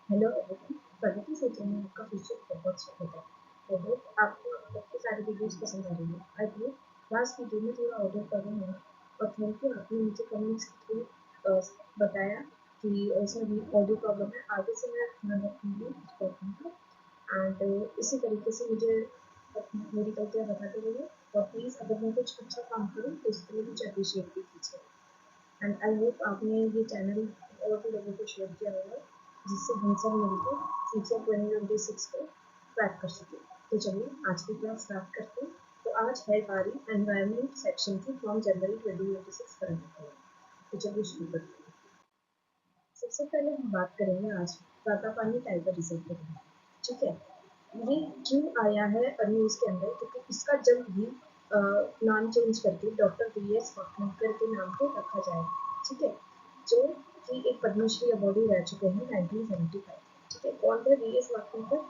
Hello everyone, प्रगति सोचने में आपका फिर से बहुत स्वागत है। आई होप आपको आपके सारे वीडियोस पसंद आ रही है। आई होप लास्ट वीडियो में थोड़ा ऑडियो प्रॉब्लम हुआ और थैंक यू आपने मुझे कमेंट्स के थ्रू बताया कि सॉरी ऑडियो प्रॉब्लम है। आगे से मैं ध्यान रखूँगी इस प्रॉब्लम का एंड इसी तरीके से मुझे मेरी गलतियाँ बताते रहिए और प्लीज़ अगर मैं कुछ अच्छा काम करूँ तो इसके लिए मुझे अप्रिशिएट भी कीजिए। एंड आई होप आपने ये चैनल और भी लोगों को शेयर किया होगा जिससे हम सब मिलकर फ्यूचर 2026 को ट्रैक कर सकें। तो चलिए आज की क्लास स्टार्ट करते हैं। तो आज है हमारी एनवायरनमेंट सेक्शन की फ्रॉम जनवरी 2026 करंट अफेयर। तो चलिए शुरू करते हैं। सबसे पहले हम बात करेंगे आज रातापानी टाइगर रिजर्व के बारे में। ठीक है, ये क्यों आया है न्यूज़ के अंदर, क्योंकि इसका जल्द ही नाम चेंज करके डॉक्टर वी.एस. वाकणकर के नाम पे रखा जाएगा। ठीक है, जो कि एक पद्मश्री अवार्डी रह चुके हैं 1975। ठीक है, कौन थे वी.एस. वाकणकर,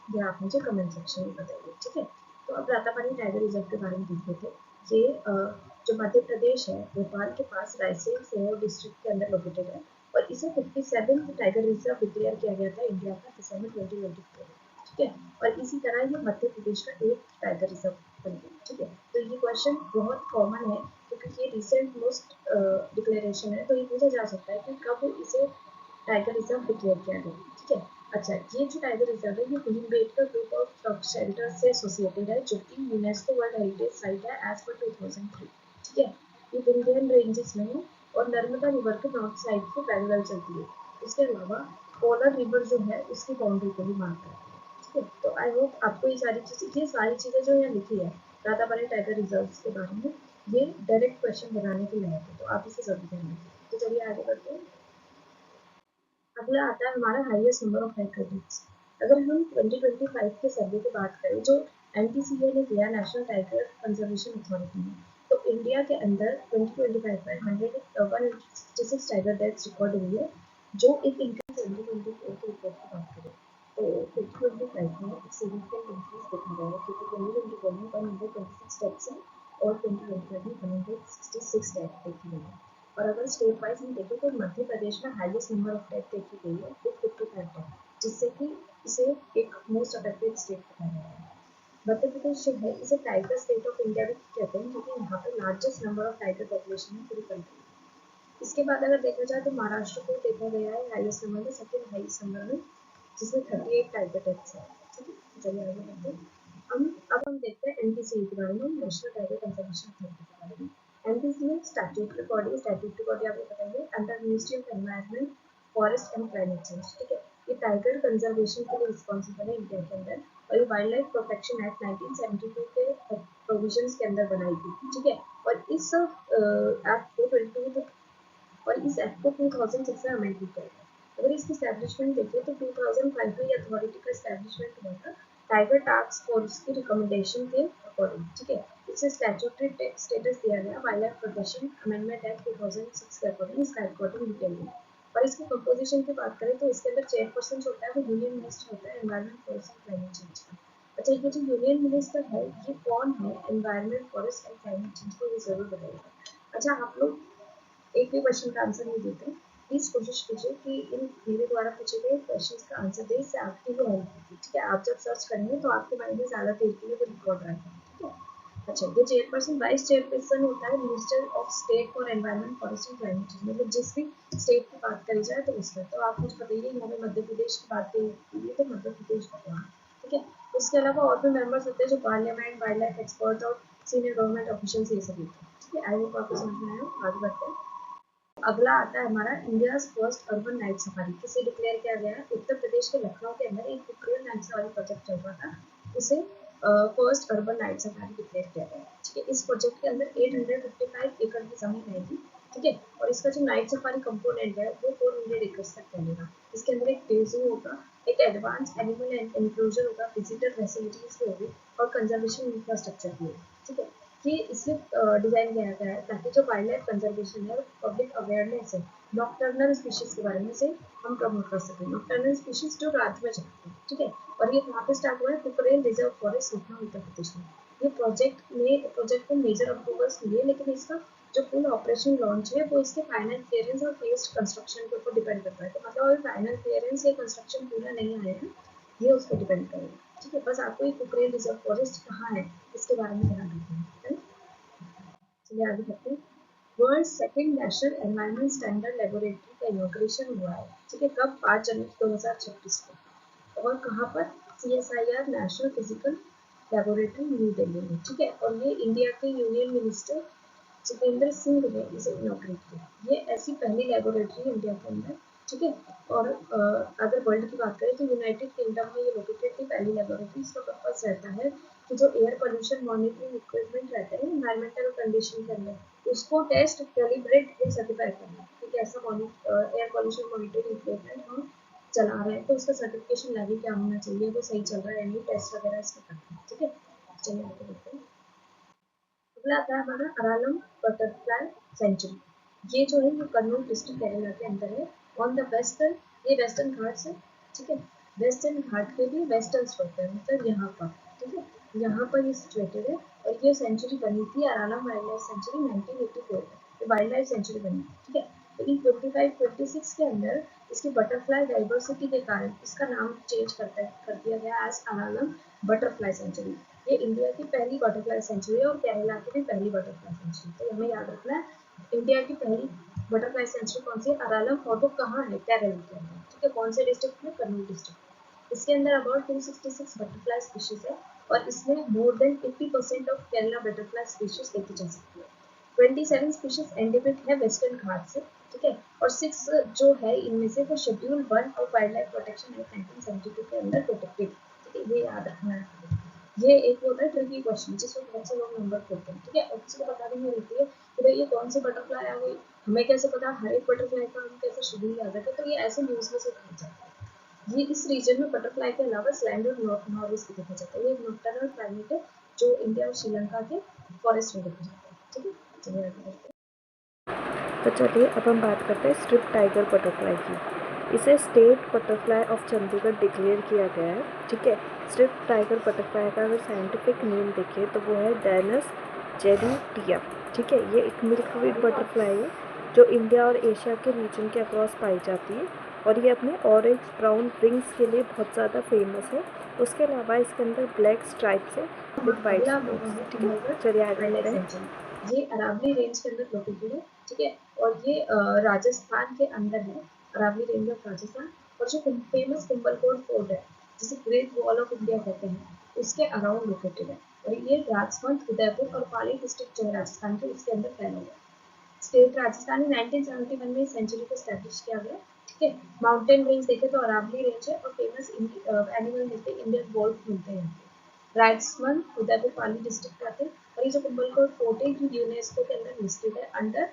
ये आप मुझे कमेंट सेक्शन में बताइए। ठीक है, तो अब रातापानी टाइगर रिजर्व के बारे में देख लेते हैं। ये जो मध्य प्रदेश है, भोपाल के पास रायसेन सीहोर डिस्ट्रिक्ट के अंदर लोकेटेड है और इसे 57 टाइगर रिजर्व डिक्लेयर किया गया था इंडिया का दिसंबर 2024 में। ठीक है, और इसी तरह ये मध्य प्रदेश का एक टाइगर रिजर्व बन गया। ठीक है, तो ये क्वेश्चन बहुत कॉमन है क्योंकि ये रिसेंट मोस्ट डिक्लेरेशन है, तो ये पूछा जा सकता है कि कब इसे टाइगर रिजर्व डिक्लेयर किया गया। ठीक है, अच्छा, ये जो टाइगर रिजर्व है ये भीमबेटका ग्रुप ऑफ शेल्टर से एसोसिएटेड है, जो कि यूनेस्को वर्ल्ड हेरिटेज साइट है एज पर 2003। ठीक है, ये विंध्यन रेंजेस में है और नर्मदा रिवर के नॉर्थ साइड से पैरेलल चलती है। इसके अलावा कोलर रिवर जो है उसकी बाउंड्री को भी मार्क करती है। ठीक है, तो आई होप आपको ये सारी चीज़ें जो यहाँ लिखी है राताबारी टाइगर रिजर्व के बारे में, ये डायरेक्ट क्वेश्चन बनाने के लायक है, तो आप इसे जरूर ध्यान रखें। तो चलिए आगे बढ़ते हैं। अगला आता है हमारा हाईएस्ट नंबर ऑफ टाइगर्स। अगर हम 2025 के सर्वे की बात करें जो एनटीसीए ने किया, नेशनल टाइगर कंजर्वेशन अथॉरिटी ने, तो इंडिया के अंदर 2025 में 166 टाइगर डेथ्स रिकॉर्ड हुई है, जो एक इंक्रीज 2024 के रिकॉर्ड की बात करें तो 2025 में एक सिग्निफिकेंट इंक्रीज देखा गया है, क्योंकि 2024 में 126 डेथ्स है और 2025 में 166 डेथ देखी गई है। और अगर स्टेट वाइज हम देखें तो मध्य प्रदेश में हाईएस्ट नंबर ऑफ डेथ देखी गई है 55 डेथ, जिससे कि इसे एक मोस्ट अफेक्टेड स्टेट बताया गया है। मध्य प्रदेश जो है इसे टाइगर स्टेट ऑफ इंडिया भी कहते हैं, क्योंकि यहाँ पे largest number of tiger population है पूरी कंट्री में। इसके बाद अगर देखा जाए तो महाराष्ट्र को देखा गया है हाईएस्ट नंबर में, सेकंड हाईएस्ट नंबर में, जिसमें 38 टाइगर डेथ्स है। ठीक है, चलिए आगे बढ़ते हैं। अब हम देखते हैं एनटीसीए के बारे में, नेशनल टाइगर कंजर्वेशन अथॉरिटी के बारे में। एनटीसीए स्टैट्यूटरी बॉडी आपको बताइए under ministry of environment, forest and climate change. ठीक है, ये टाइगर कंजर्वेशन के लिए रिस्पॉन्सिबल है इंडिया के अंदर, और ये वाइल्ड लाइफ प्रोटेक्शन एक्ट 1972 के प्रोविजंस के अंदर बनाई गई। ठीक है, और इस एक्ट को 22 और इस एक्ट को 2006 में अमेंड किया गया। अगर इसकी स्टैब्लिशमेंट देखें तो 2005 में ये अथॉरिटी का स्टैब्लिशमेंट हुआ था टाइगर टास्क फोर्स की रिकमेंडेशन के अकॉर्डिंग। ठीक है, इसे स्टैट्यूटरी स्टेटस दिया गया wild life protection amendment act 2006 के अकॉर्डिंग। इसका हेडक्वार्टर न्यू दिल्ली है। और इसकी कंपोजिशन की बात करें तो इसके अंदर चेयरपर्सन जो होता है वो यूनियन मिनिस्टर होता है environment, forest and climate change का। अच्छा, ये जो यूनियन मिनिस्टर है ये कौन है environment, forest and climate change को, ये जरूर बताइएगा। अच्छा, आप लोग एक भी क्वेश्चन का आंसर नहीं देते, प्लीज कोशिश कीजिए कि इन मेरे द्वारा पूछे गए क्वेश्चन का आंसर दे, इससे आपकी भी हेल्प होगी। ठीक है, आप जब सर्च करेंगे तो आपके माइंड में ज्यादा देर के लिए वो रिकॉर्ड रहेगा। ठीक है, अच्छा, ये चेयरपर्सन वाइस चेयरपर्सन होता है minister of state for environment, forest and climate change, मतलब जिस भी स्टेट की बात करी जाए तो उसमें। तो आप मुझे बताइए, यहाँ पे मध्य प्रदेश की बात करिए तो मध्य प्रदेश का कौन। ठीक है, उसके अलावा और भी मेंबर्स होते हैं जो पार्लियामेंट, वाइल्ड लाइफ एक्सपर्ट और सीनियर गवर्नमेंट ऑफिशियल्स ये सब होते हैं। ठीक है, आई होप आपको समझ में आया। आगे बढ़ते हैं। अगला आता है हमारा India first urban night safari. किसे डिक्लेयर किया गया है? उत्तर प्रदेश के लखनऊ के अंदर एक कुकरेल नाइट सफारी प्रोजेक्ट चल रहा था, उसे first urban night safari declare किया गया है। ठीक है, इस प्रोजेक्ट के अंदर 855 एकड़ की जमीन रहेगी। ठीक है, और इसका जो नाइट सफारी कंपोनेंट है वो 400 एकड़ तक फैलेगा। इसके अंदर एक डे जू होगा, एक एडवांस एनिमल एनक्लोजर होगा, विजिटर फैसिलिटीज भी होगी और कंजर्वेशन इंफ्रास्ट्रक्चर भी होगा। ठीक है, ये इसलिए डिजाइन किया गया है ताकि जो वाइल्ड लाइफ कंजर्वेशन है, पब्लिक अवेयरनेस है, नॉकटर्नल स्पीशीज के बारे में से हम प्रमोट कर सकें। नॉकटर्नल स्पीशीज जो रात में चलती है। ठीक है, और ये कहाँ पे स्टार्ट हुआ है? कुकरेल रिजर्व फॉरेस्ट लखनऊ उत्तर प्रदेश में। ये प्रोजेक्ट में मेजर अप्रूवल्स मिले, लेकिन इसका जो फुल ऑपरेशन लॉन्च है वो इसके फाइनल क्लियरेंस और फेस्ड कंस्ट्रक्शन के ऊपर डिपेंड करता है। तो मतलब अगर फाइनल क्लियरेंस या कंस्ट्रक्शन पूरा नहीं आएगा, ये उस पर डिपेंड करेगा। ठीक है, बस आपको ये कुकरेल रिजर्व फॉरेस्ट कहाँ है इसके बारे में ध्यान रखना है। चलिए आगे बढ़ते हैं। World second national environment standard laboratory का इनॉग्रेशन हुआ है। ठीक है, कब? 5 जनवरी 2026 को। और कहाँ पर? CSIR national physical laboratory new Delhi में। ठीक है, और ये इंडिया के यूनियन मिनिस्टर जितेंद्र सिंह ने इसे इनॉग्रेट किया। ये ऐसी पहली लेबोरेटरी है इंडिया के अंदर। ठीक है, और अगर वर्ल्ड की बात करें तो यूनाइटेड किंगडम में ये लोकेटेड की पहली लेबोरेटरी। इसका पर्पस रहता है कि जो एयर पोल्यूशन मॉनिटरिंग इक्विपमेंट रहते हैं एनवायरमेंटल कंडीशन के अंदर, उसको टेस्ट, कैलिब्रेट और सर्टिफाई करना। ठीक है, ऐसा एयर पोल्यूशन मॉनिटरिंग इक्विपमेंट हम चला रहे हैं तो उसका सर्टिफिकेशन लेवल क्या होना चाहिए, वो सही चल रहा है यानी टेस्ट वगैरह इसमें करते हैं। ठीक है, चलिए आगे बढ़ते हैं। अगला आता है हमारा अरालम बटरफ्लाई सेंचुरी। ये जो है ये कर्नूल डिस्ट्रिक्ट केरला के अंदर है। ऑन द वेस्टर्न, ये वेस्टर्न घाट है। ठीक है, वेस्टर्न घाट के भी वेस्टर्न स्लोप है, मतलब यहाँ पर। ठीक है, यहाँ पर ये सिचुएटेड है। और ये सेंचुरी बनी थी अरालम वाइल्ड लाइफ सेंचुरी 1984 में। ये वाइल्ड लाइफ सेंचुरी बनी थी। ठीक है, लेकिन 25-26 के अंदर इसकी बटरफ्लाई डाइवर्सिटी के कारण इसका नाम चेंज कर दिया गया एज अरालम बटरफ्लाई सेंचुरी। ये इंडिया की पहली बटरफ्लाई सेंचुरी है और केरला की भी पहली बटरफ्लाई सेंचुरी। तो हमें याद रखना है इंडिया की पहली बटरफ्लाई सेंचुरी कौन सी है? अरालम। और वो कहाँ है? केरला के अंदर। ठीक है, कौन से डिस्ट्रिक्ट में? कर्नूल डिस्ट्रिक्ट। इसके अंदर अबाउट 266 बटरफ्लाई स्पीशीज है और इसमें more than 80% of Kerala butterfly species देखी जा सकती है। 27 स्पीशीज एंडेमिक है वेस्टर्न घाट से। ठीक है, और 6 जो है इनमें से वो schedule 1 of wild life protection act 1972 के अंदर प्रोटेक्टेड। ठीक है, ये याद रखना है। ये एक होता है ट्रिकी क्वेश्चन जिसमें बहुत से लोग नंबर खोलते हैं। ठीक है, और किसी को पता भी नहीं रहती है कि भाई ये कौन सी बटरफ्लाई आ गई, हमें कैसे पता? हर एक बटरफ्लाई का हम कैसे शेड्यूल याद रखें? तो ये ऐसे न्यूज में से पूछ जाता है। ये इस रीजन में बटरफ्लाई के अलावा स्लैंड और नॉर्विस भी देखा जाता है। ये एक नॉक्टर्नल प्राइमेट है जो इंडिया और श्रीलंका के फॉरेस्ट में देखा जाता है। ठीक है, चलिए आगे बढ़ते हैं। तो चलिए अब हम बात करते हैं स्ट्रिप टाइगर बटरफ्लाई की। इसे state butterfly of Chandigarh declare किया गया है। ठीक है, स्ट्रिप टाइगर बटरफ्लाई का अगर साइंटिफिक नेम देखें तो वो है डेनस जेरिटिया। ठीक है, ये एक मिल्कवीड बटरफ्लाई है जो इंडिया और एशिया के रीजन के अक्रॉस पाई जाती है और ये अपने ऑरेंज ब्राउन विंग्स के लिए बहुत ज़्यादा फेमस है। उसके अलावा इसके अंदर ब्लैक स्ट्राइप्स है विद वाइट अगला स्पॉट्स। ठीक है, कुंभलगढ़ चलिए आगे वाइल्ड लाइफ बढ़ते हैं। सेंचुरी। ये अरावली रेंज के अंदर लोकेटेड है। ठीक है, और ये राजस्थान के अंदर है, अरावली रेंज ऑफ राजस्थान। और जो फेमस कुंभलकोट फोर्ट है जिसे ग्रेट वॉल ऑफ इंडिया कहते हैं, उसके अराउंड लोकेटेड है। और ये राजमंद, उदयपुर और पाली डिस्ट्रिक्ट जो है राजस्थान के, इसके अंदर फैला हुआ है। स्टेट राजस्थान में 1971 में सेंचुरी को स्टैब्लिश किया गया। ठीक है, माउंटेन रेंज देखे तो अरावली रेंज है और फेमस एनिमल मिलते हैं, इंडियन वोल्फ मिलते हैं यहाँ पे। राजस्थान, उदयपुर, पाली डिस्ट्रिक्ट आते हैं। और ये जो कुंभलकोट फोर्ट है ये यूनेस्को के अंदर लिस्टेड है अंडर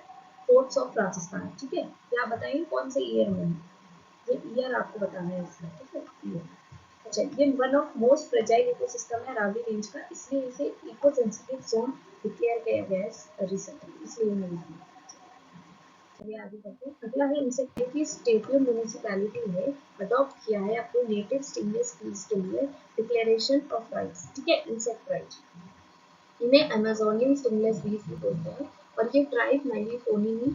फोर्ट्स ऑफ राजस्थान। ठीक है, क्या बताइए कौन से ईयर में? ये ईयर आपको बताना है इसका। ठीक है, ईयर। अच्छा, ये one of most fragile ecosystem है अरावली रेंज का, इसलिए इसे इको सेंसिटिव जोन डिक्लेयर किया गया है रिसेंटली, इसलिए नहीं है। चलिए आगे बढ़ते हैं। अगला है इंसेक्ट की स्टेटियो म्यूनिसिपैलिटी ने अडॉप्ट किया है अपने नेटिव स्टिंगलेस स्पीशीज के लिए डिक्लेरेशन ऑफ राइट्स। ठीक है, इंसेक्ट राइट्स। इन्हें अमेजोनियन स्टिंगलेस बीज भी बोलते हैं और ये ट्राइब मेलिफोनिनी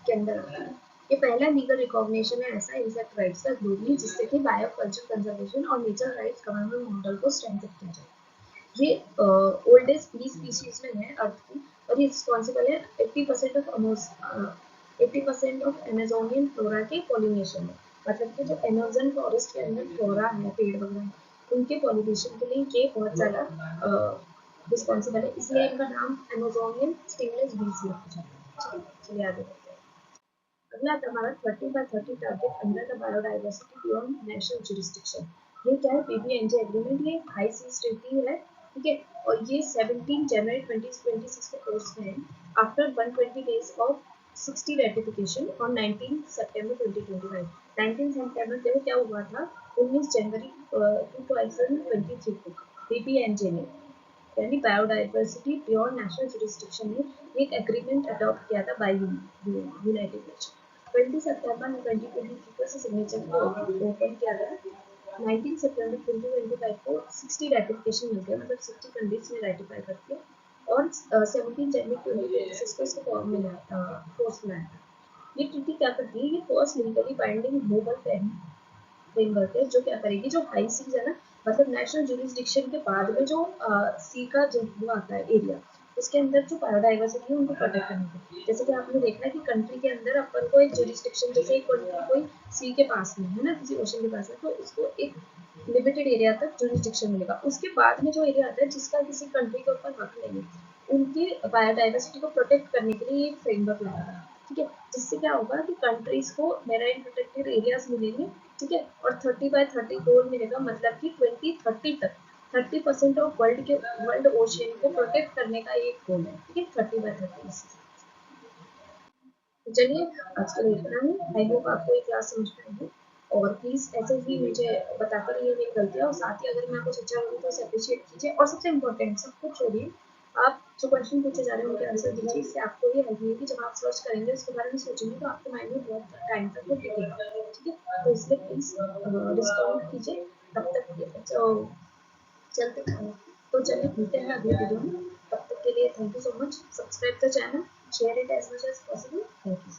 के अंदर आता है। ये पहला लीगल रिकॉग्निशन है ऐसा इंसेक्ट राइट्स का ग्लोबली जिससे कि बायो कल्चर कंजर्वेशन और नेचर राइट्स गवर्नमेंट मॉडल को स्ट्रेंथन किया जाए। ये ओल्डेस्ट बी स्पीशीज में है अर्थ की और ये रिस्पॉन्सिबल है 80% ऑफ अमेजोनियन फ्लोरा के पॉलिनेशन में। मतलब कि जो अमेजन फॉरेस्ट के अंदर फ्लोरा है, पेड़ वगैरह, उनके पॉलिनेशन के लिए ये बहुत ज़्यादा रिस्पॉन्सिबल है, इसलिए इनका नाम अमेजोनियन स्टिंगलेस बीज रखा जाता है। चलिए आगे बढ़ते हैं। अगला हमारा 30x30 target under the biodiversity beyond national jurisdiction. ये क्या है? पीबीएनजे एग्रीमेंट। ये हाई सीज ट्रीटी है। ठीक है, और ये 17 जनवरी 2026 को कोर्स में है आफ्टर 120 डेज ऑफ 60 रेटिफिकेशन और 19 सितंबर 2025। 19 सितंबर को क्या हुआ था? 19 जनवरी 2023 को पीबीएनजे ने यानी बायोडाइवर्सिटी बियॉन्ड नेशनल जुरिस्डिक्शन ने एक एग्रीमेंट अडॉप्ट किया था बाय यूनाइटेड नेशन। 20 सितंबर 2023 को सिग्नेचर को ओपन किया गया। 19 सितंबर 2025 को 60 रेटिफिकेशन मिल गया, मतलब 60 कंट्रीज ने रेटिफाई कर दिया और 17 जनवरी 2026 को इसको फॉर्म में फोर्स में आया। ये ट्रीटी क्या करती है, ये first legally binding global framework है जो क्या करेगी, जो हाई सीज है ना, मतलब नेशनल जुरिस्डिक्शन के बाद में जो सी का जो वो आता है एरिया, उसके अंदर जो बायोडाइवर्सिटी है उनको प्रोटेक्ट करने के, जैसे कि आपने देखा है कि कंट्री के अंदर अपन को एक जुरिस्डिक्शन, जैसे एक कंट्री कोई सी के पास में है ना, किसी ओशन के पास में, तो उसको एक लिमिटेड एरिया तक जुरिस्डिक्शन मिलेगा। उसके बाद में जो एरिया आता है जिसका किसी कंट्री के ऊपर हक नहीं है, उनकी बायोडाइवर्सिटी को प्रोटेक्ट करने के लिए एक फ्रेमवर्क लाएगा। ठीक है, जिससे क्या होगा कि कंट्रीज को मेराइन प्रोटेक्टेड एरियाज मिलेंगे। ठीक है, और 30/30 गोल मिलेगा, मतलब कि 2030 तक 30% ऑफ वर्ल्ड ओशियन को प्रोटेक्ट करने का एक गोल है। ठीक है, 30/30। तो चलिए, आज के लिए इतना ही। आई होप आपको ये क्लास समझ में आई। और प्लीज़ ऐसे ही मुझे बताते रहिए मेरी गलतियाँ, और साथ ही अगर मैं कुछ अच्छा करूँ तो उसे अप्रिशिएट कीजिए। और सबसे इम्पोर्टेंट, सब कुछ छोड़िए, आप जो क्वेश्चन पूछे जा रहे हैं उनके आंसर दीजिए। इससे आपको ये हेल्प मिलेगी, जब आप सर्च करेंगे उसके बारे में सोचेंगे तो आपके माइंड में बहुत टाइम तक वो टिकेगा। ठीक है, तो इसलिए प्लीज़ रिस्पॉन्ड कीजिए। तब तक तो चलते हैं। तो चलिए मिलते हैं अगले वीडियो में। तब तक के लिए thank you so much. Subscribe the channel, share it as much as possible. Thank you.